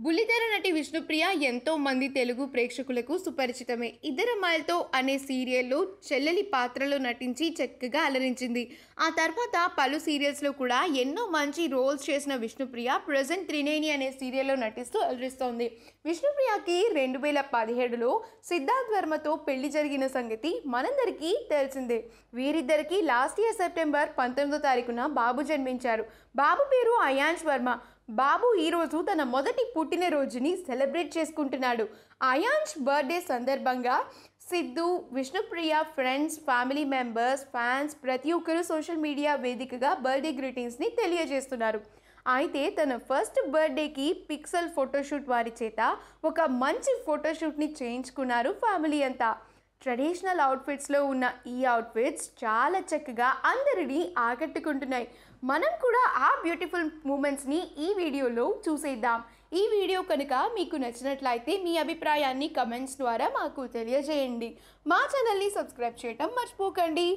బుల్లితెర నటి విష్ణుప్రియ ఎంతో మంది తెలుగు ప్రేక్షకులకు సుపరిచితమే. ఇద్దరమ్మాయిలతో అనే సీరియల్లో చెల్లెలి పాత్రలో నటించి చక్కగా అలరించింది. ఆ తర్వాత పలు సీరియల్స్లో కూడా ఎన్నో మంచి రోల్స్ చేసిన విష్ణుప్రియ ప్రజెంట్ త్రినేని అనే సీరియల్లో నటిస్తూ అలరిస్తోంది. విష్ణుప్రియకి 2017లో సిద్ధార్థ్ వర్మతో పెళ్లి జరిగిన సంగతి మనందరికీ తెలిసిందే. వీరిద్దరికీ లాస్ట్ ఇయర్ సెప్టెంబర్ 19వ తారీఖున బాబు జన్మించారు. బాబు పేరు అయాన్ష్ వర్మ. బాబు ఈరోజు తన మొదటి పుట్టినరోజుని సెలబ్రేట్ చేసుకుంటున్నాడు. అయాన్ష్ బర్త్డే సందర్భంగా Siddhu, Vishnupriya friends, family members, fans ప్రతి ఒక్కరూ సోషల్ మీడియా వేదికగా బర్త్డే గ్రీటింగ్స్ని తెలియజేస్తున్నారు. అయితే తన ఫస్ట్ బర్త్డేకి పిక్సెల్ ఫోటోషూట్ వారి చేత ఒక మంచి ఫోటోషూట్ని చేయించుకున్నారు ఫ్యామిలీ అంతా. ట్రెడిషనల్ అవుట్ఫిట్స్లో ఉన్న ఈ అవుట్ఫిట్స్ చాలా చక్కగా అందరినీ ఆకట్టుకుంటున్నాయి. మనం కూడా ఆ బ్యూటిఫుల్ మూమెంట్స్ని ఈ వీడియోలో చూసేద్దాం. ఈ వీడియో కనుక మీకు నచ్చినట్లయితే మీ అభిప్రాయాన్ని కమెంట్స్ ద్వారా మాకు తెలియజేయండి. మా ఛానల్ని సబ్స్క్రైబ్ చేయటం మర్చిపోకండి.